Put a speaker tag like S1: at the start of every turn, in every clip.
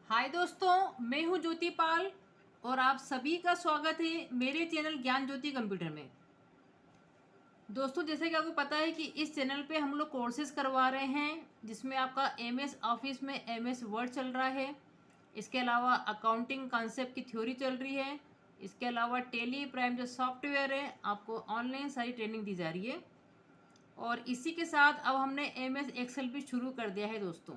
S1: हाय दोस्तों, मैं हूं ज्योति पाल और आप सभी का स्वागत है मेरे चैनल ज्ञान ज्योति कंप्यूटर में। दोस्तों, जैसे कि आपको पता है कि इस चैनल पे हम लोग कोर्सेज करवा रहे हैं जिसमें आपका एमएस ऑफिस में एमएस वर्ड चल रहा है। इसके अलावा अकाउंटिंग कॉन्सेप्ट की थ्योरी चल रही है। इसके अलावा टेली प्राइम जो सॉफ्टवेयर है आपको ऑनलाइन सारी ट्रेनिंग दी जा रही है। और इसी के साथ अब हमने एमएस एक्सेल भी शुरू कर दिया है दोस्तों।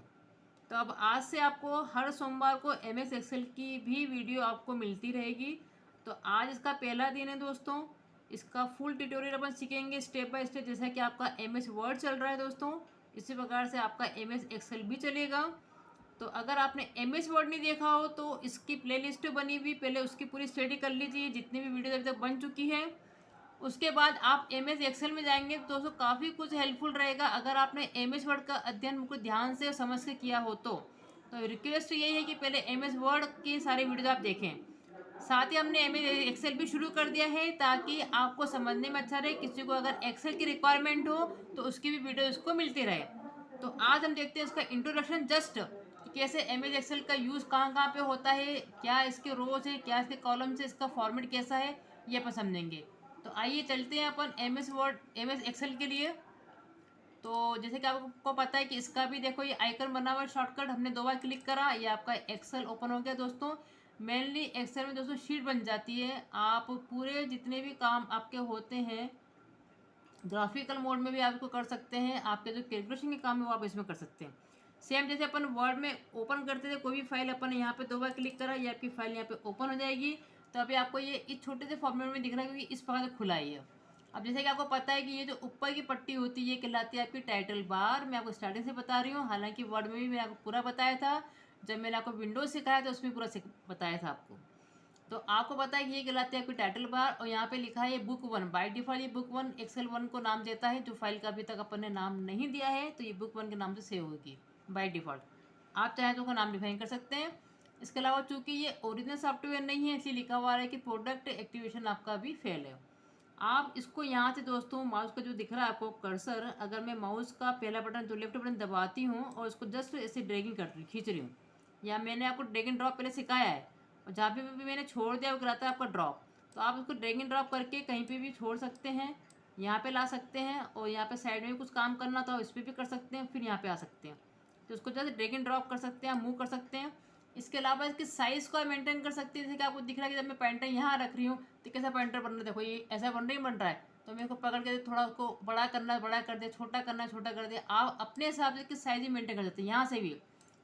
S1: तो अब आज से आपको हर सोमवार को एम एस एक्सेल की भी वीडियो आपको मिलती रहेगी। तो आज इसका पहला दिन है दोस्तों। इसका फुल ट्यूटोरियल अपन सीखेंगे स्टेप बाय स्टेप। जैसा कि आपका एम एस वर्ड चल रहा है दोस्तों, इसी प्रकार से आपका एम एस एक्सेल भी चलेगा। तो अगर आपने एम एस वर्ड नहीं देखा हो तो इसकी प्लेलिस्ट बनी हुई, पहले उसकी पूरी स्टडी कर लीजिए जितनी भी वीडियो अभी तक बन चुकी है। उसके बाद आप एम एस एक्सेल में जाएंगे तो दोस्तों काफ़ी कुछ हेल्पफुल रहेगा अगर आपने एम एस वर्ड का अध्ययन मुझको ध्यान से समझ के किया हो तो रिक्वेस्ट यही है कि पहले एम एस वर्ड की सारी वीडियो आप देखें। साथ ही हमने एम एस एक्सेल भी शुरू कर दिया है ताकि आपको समझने में अच्छा रहे। किसी को अगर एक्सेल की रिक्वायरमेंट हो तो उसकी भी वीडियो उसको मिलती रहे। तो आज हम देखते हैं इसका इंट्रोडक्शन जस्ट कैसे एम एस एक्सेल का यूज़ कहाँ कहाँ पे होता है, क्या इसके रोज है, क्या इसके कॉलम्स है, इसका फॉर्मेट कैसा है, ये अपन समझेंगे। तो आइए चलते हैं अपन M S Word M S Excel के लिए। तो जैसे कि आपको पता है कि इसका भी देखो ये आइकन बना हुआ है शॉर्टकट, हमने 2 बार क्लिक करा ये आपका एक्सेल ओपन हो गया दोस्तों। मेनली एक्सेल में दोस्तों शीट बन जाती है। आप पूरे जितने भी काम आपके होते हैं ग्राफिकल मोड में भी आप इसको कर सकते हैं। आपके जो कैलकुलेशन के काम है वो आप इसमें कर सकते हैं। सेम जैसे अपन वर्ड में ओपन करते थे कोई भी फाइल, अपन यहाँ पे 2 बार क्लिक करा ये आपकी फाइल यहाँ पे ओपन हो जाएगी। तो अभी आपको ये इस छोटे से फॉर्मेट में दिख रहा है क्योंकि इस प्रकार से खुला ही है। अब जैसे कि आपको पता है कि ये जो ऊपर की पट्टी होती है ये कहलाती है आपकी टाइटल बार। मैं आपको स्टार्टिंग से बता रही हूँ, हालांकि वर्ड में भी मैंने आपको पूरा बताया था। जब मैंने आपको विंडोज सिखाया तो उसमें पूरा बताया था आपको। तो आपको पता है कि ये कहलाते हैं आपकी टाइटल बार और यहाँ पे लिखा है ये बुक 1। बाय डिफॉल्ट ये बुक 1 एक्सेल 1 को नाम देता है। जो फाइल का अभी तक अपन ने नाम नहीं दिया है तो ये बुक 1 के नाम से सेव होगी बाय डिफॉल्ट। आप चाहें तो उसका नाम डिफाइन कर सकते हैं। इसके अलावा चूंकि ये ओरिजिनल सॉफ्टवेयर नहीं है इसलिए लिखा हुआ है कि प्रोडक्ट एक्टिवेशन आपका भी फेल है। आप इसको यहाँ से दोस्तों माउस का जो दिख रहा है आपको कर्सर, अगर मैं माउस का पहला बटन जो लेफ्ट बटन दबाती हूँ और इसको जस्ट ऐसे ड्रैगिंग कर रही खींच रही हूँ, या मैंने आपको ड्रैग एंड ड्रॉप पहले सिखाया है और जहाँ पे भी मैंने छोड़ दिया वो कराता है आपका ड्रॉप। तो आप उसको ड्रैग एंड ड्रॉप करके कहीं पे भी छोड़ सकते हैं, यहाँ पे ला सकते हैं और यहाँ पे साइड में भी कुछ काम करना था इस पर भी कर सकते हैं, फिर यहाँ पे आ सकते हैं। तो उसको जैसे ड्रैग एंड ड्रॉप कर सकते हैं, मूव कर सकते हैं। इसके अलावा इसकी साइज़ को मेंटेन कर सकते हैं। जैसे कि आपको दिख रहा है कि जब मैं पेंटर यहाँ रख रही हूँ तो कैसा पेंटर बन रहा है, देखो ये ऐसा बन रहा है। तो मेरे को पकड़ के थोड़ा उसको बड़ा करना है बड़ा कर दिया, छोटा करना है छोटा कर दिया। आप अपने हिसाब से इसकी साइज ही मेंटेन कर सकते हैं। यहाँ से भी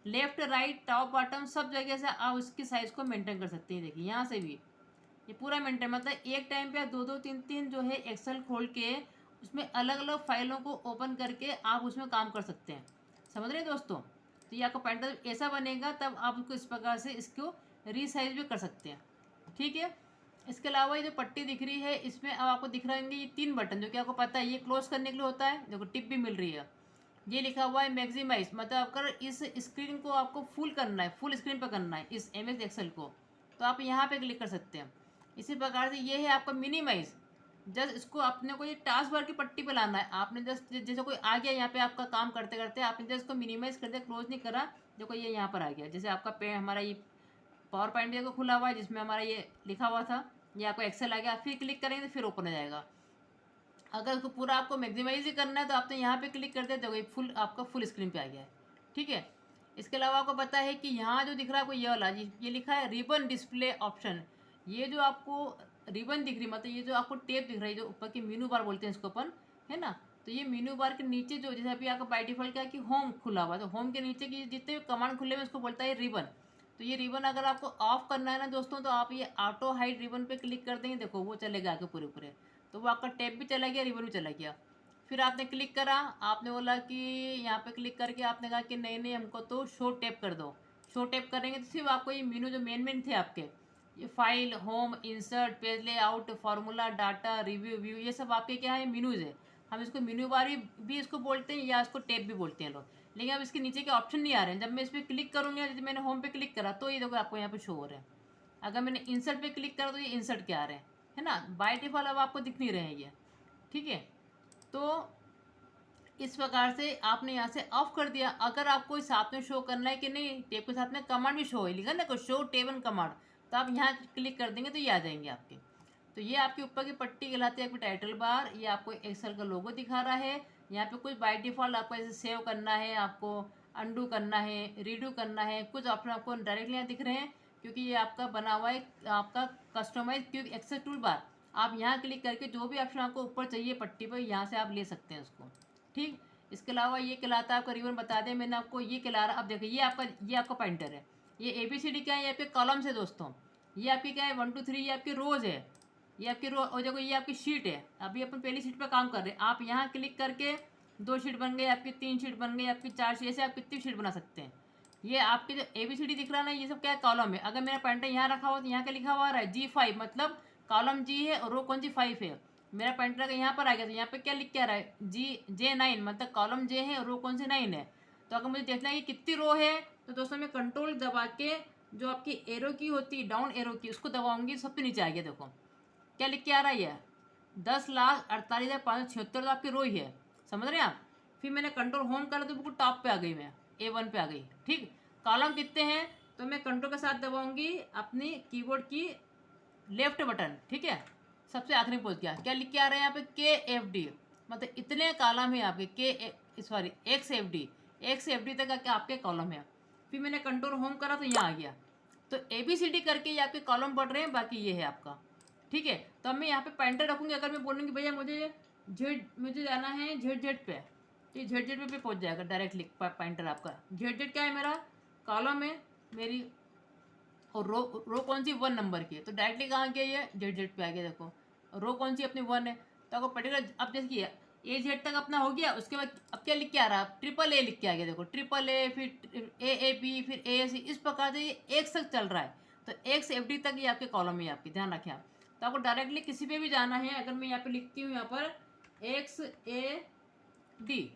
S1: लेफ्ट राइट टॉप बॉटम सब जगह से आप उसकी साइज़ को मेंटेन कर सकते हैं। देखिए यहाँ से भी ये पूरा मेंटेन, मतलब एक टाइम पे आप दो दो तीन तीन जो है एक्सेल खोल के उसमें अलग अलग फाइलों को ओपन करके आप उसमें काम कर सकते हैं। समझ रहे हैं दोस्तों? तो ये आपका पेंटर ऐसा बनेगा तब आप उसको इस प्रकार से इसको रीसाइज भी कर सकते हैं। ठीक है। इसके अलावा ये जो पट्टी दिख रही है इसमें अब आपको दिख रहे होंगे ये 3 बटन, जो कि आपको पता है ये क्लोज करने के लिए होता है। देखो टिप भी मिल रही है, ये लिखा हुआ है मैक्सिमाइज, मतलब अगर इस स्क्रीन को आपको फुल करना है, फुल स्क्रीन पर करना है इस एम एस एक्सेल को, तो आप यहाँ पे क्लिक कर सकते हैं। इसी प्रकार से ये है आपका मिनिमाइज, जस्ट इसको अपने को ये टास्क बार की पट्टी पे लाना है। आपने जस्ट जैसे कोई आ गया यहाँ पे आपका काम करते करते आपने जस्ट इसको मिनिमाइज कर दिया, क्लोज नहीं करा, देखो ये यहाँ पर आ गया। जैसे आपका पे हमारा ये पावर पॉइंट भी खुला हुआ है जिसमें हमारा ये लिखा हुआ था, ये आपको एक्सेल आ गया। फिर क्लिक करेंगे तो फिर ओपन हो जाएगा। अगर उसको पूरा आपको मैक्सिमाइज ही करना है तो आपने यहाँ पे क्लिक करते तो फुल आपका फुल स्क्रीन पे आ गया है। ठीक है। इसके अलावा आपको पता है कि यहाँ जो दिख रहा है आपको ये वाला ये लिखा है रिबन डिस्प्ले ऑप्शन। ये जो आपको रिबन दिख रही, मतलब ये जो आपको टेप दिख रही है जो ऊपर की मीनू बार बोलते हैं इसको अपन, है ना। तो ये मीनू बार के नीचे जो जैसे अभी आपका बाई डिफॉल्ट क्या है कि होम खुला हुआ है, तो होम के नीचे की जितने भी कमांड खुले हुए उसको बोलता है रिबन। तो ये रिबन अगर आपको ऑफ करना है ना दोस्तों तो आप ये ऑटो हाइड रिबन पे क्लिक कर देंगे, देखो वो चलेगा आगे पूरे पूरे। तो वो आपका टैब भी चला गया, रिबन भी चला गया। फिर आपने क्लिक करा, आपने बोला कि यहाँ पे क्लिक करके आपने कहा कि नहीं नहीं हमको तो शो टैप कर दो। शो टैप करेंगे तो सिर्फ आपको ये मेनू जो मेन थे आपके, ये file home insert page layout formula data review view, ये सब आपके क्या है मीनूज है। हम इसको मीनू बार भी इसको बोलते हैं या इसको टैब भी बोलते हैं लोग। लेकिन अब इसके नीचे के ऑप्शन नहीं आ रहे हैं। जब मैं इस पर क्लिक करूँगी, जैसे मैंने होम पे क्लिक करा तो ये देखो आपको यहाँ पे शो हो रहे हैं। अगर मैंने इंसर्ट पे क्लिक करा तो ये इंसर्ट के आ रहे हैं, है ना। बाय डिफॉल्ट अब आपको दिख नहीं रहे हैं ये। ठीक है। तो इस प्रकार से आपने यहाँ से ऑफ कर दिया। अगर आपको साथ में शो करना है कि नहीं, टेब के साथ में कमांड भी शो है, लिखा ना को शो टेब एंड कमांड, तो आप यहाँ क्लिक कर देंगे तो ये आ जाएंगे आपके। तो ये आपके ऊपर की पट्टी कहलाती है आपकी टाइटल बार। ये आपको एक्सेल का लोगो दिखा रहा है। यहाँ पे कुछ बाय डिफ़ॉल्ट आपको ऐसे सेव करना है, आपको अंडू करना है, रीडू करना है, कुछ ऑप्शन आपको डायरेक्टली यहाँ दिख रहे हैं क्योंकि ये आपका बना हुआ है आपका customize quick access toolbar. आप यहाँ क्लिक करके जो भी ऑप्शन आपको ऊपर चाहिए पट्टी पर, यहाँ से आप ले सकते हैं उसको। ठीक, इसके अलावा ये कहलाता है आपका रिबन, बता दें मैंने आपको ये कहला रहा। अब देखिए ये आपका पॉइंटर है। ये ABCD क्या है, ये आपके कॉलम्स है दोस्तों। ये आपकी क्या है 1 2 3, ये आपकी रोज है। ये आपकी रो, और देखो ये आपकी शीट है। अभी अपन पहली शीट पे काम कर रहे हैं। आप यहाँ क्लिक करके 2 शीट बन गई आपकी, 3 शीट बन गई आपकी, 4 शीट, ऐसे आप कितनी शीट बना सकते हैं। ये आपके जो ABCD दिख रहा है ना, ये सब क्या है कॉलम है। अगर मेरा पॉइंटर यहाँ रखा हुआ तो यहाँ क्या लिखा हुआ है G5, मतलब कॉलम G है और रो कौन सी 5 है। मेरा पॉइंटर अगर यहाँ पर आ गया तो यहाँ पे क्या लिख के आ रहा है J9, मतलब कॉलम J है और रो कौन सी 9 है। तो अगर मुझे देखना है कि कितनी रो है तो दोस्तों मैं कंट्रोल दबा के जो आपकी एरो की होती है, डाउन एरो की, उसको दबाऊंगी, सबसे नीचे आ गया। देखो क्या लिख के आ रहा है, 10,48,576 तो आपकी रो ही है, समझ रहे हैं आप। फिर मैंने कंट्रोल होम करा तो बिल्कुल टॉप पे आ गई, मैं A1 पे आ गई। ठीक, कॉलम कितने हैं तो मैं कंट्रोल के साथ दबाऊंगी अपनी कीबोर्ड की लेफ्ट बटन, ठीक है, सबसे आखिरी पहुंच गया। क्या लिख के आ रहा है यहाँ पे KFD, मतलब इतने कॉलम है आपके XFD तक आपके कॉलम है। फिर मैंने कंट्रोल होम करा तो यहाँ आ गया। तो ABCD करके ये आपके कॉलम बढ़ रहे हैं, बाकी ये है आपका। ठीक है, तो अब मैं यहाँ पे पॉइंटर रखूँगी। अगर मैं बोलूँगी भैया मुझे जाना है ZZ पे, तो ZZ पे पहुँच जाएगा डायरेक्टली पॉइंटर आपका। ZZ क्या है, मेरा कॉलम है मेरी, और रो कौन सी 1 नंबर की है, तो डायरेक्टली कहाँ गया ये ZZ पे आ गया। देखो रो कौन सी अपनी 1 है, तो आपको पर्टिकुलर अब देखिए AZ तक अपना हो गया। उसके बाद अब क्या लिख के आ रहा है, AAA लिख के आ गया। देखो AAA, फिर AAB, फिर AAC, इस प्रकार से ये एक तक चल रहा है। तो XFD तक ये आपके कॉलम है आपकी, ध्यान रखें आप। तो आपको डायरेक्टली किसी पे भी जाना है, अगर मैं यहाँ पे लिखती हूँ यहाँ पर XAD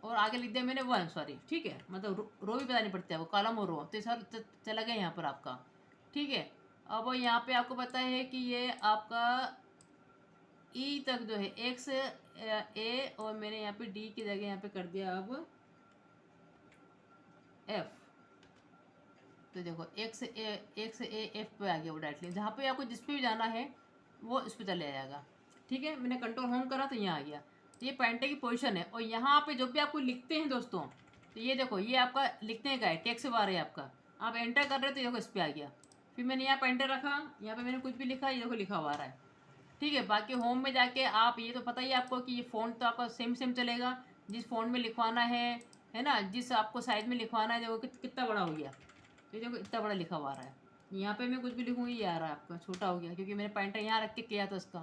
S1: और आगे लिख दिया मैंने 1, सॉरी, ठीक है, मतलब रो भी पता नहीं पड़ता है, वो कॉलम और रो, तो सर चला गया यहाँ पर आपका। ठीक है, अब यहाँ पे आपको पता है कि ये आपका ई तक जो है XA, और मैंने यहाँ पे D की जगह यहाँ पे कर दिया अब F। तो देखो XAF पे आ गया वो डायरेक्टली। जहाँ पे आपको जिस पे भी जाना है वो इस पर चले जाएगा। ठीक है, मैंने कंट्रोल होम करा तो यहाँ आ गया। तो ये पॉइंटर की पोजीशन है। और यहाँ पे जो भी आपको लिखते हैं दोस्तों, तो ये देखो ये आपका लिखने का है, टेक्स्ट बार है आपका। आप एंटर कर रहे हो तो देखो इस पर आ गया। फिर मैंने यहाँ पॉइंटर रखा, यहाँ पे मैंने कुछ भी लिखा, ये देखो लिखा हुआ आ रहा है। ठीक है, बाकी होम में जाके आप, ये तो पता ही है आपको कि ये फ़ॉन्ट तो आपका सेम चलेगा, जिस फ़ॉन्ट में लिखवाना है ना, जिस आपको साइज में लिखवाना है। देखो कितना बड़ा हो गया, तो देखो इतना बड़ा लिखा हुआ आ रहा है। यहाँ पे मैं कुछ भी लिखूँगी ये आ रहा है आपका, छोटा हो गया क्योंकि मैंने पॉइंटर यहाँ रख के किया था उसका।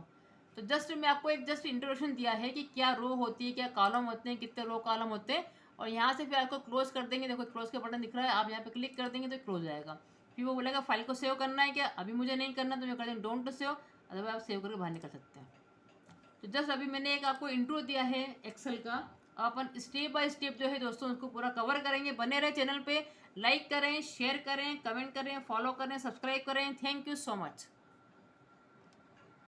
S1: तो जस्ट मैं आपको एक इंट्रोडक्शन दिया है कि क्या रो होती है, क्या कॉलम होते हैं, कितने रो कॉलम होते हैं। और यहाँ से फिर आपको क्लोज कर देंगे। देखो क्लोज का बटन दिख रहा है, आप यहाँ पे क्लिक कर देंगे तो क्लोज आएगा। फिर वो बोलेगा फाइल को सेव करना है क्या, अभी मुझे नहीं करना, तो मैं कर देंगे डोंट सेव, अदरवाइज आप सेव करके बाहर निकल सकते हैं। तो जस्ट अभी मैंने एक आपको इंट्रो दिया है एक्सेल का। अपन स्टेप बाय स्टेप जो है दोस्तों उसको पूरा कवर करेंगे। बने रहे चैनल पे, लाइक करें, शेयर करें, कमेंट करें, फॉलो करें, सब्सक्राइब करें। Thank you so much.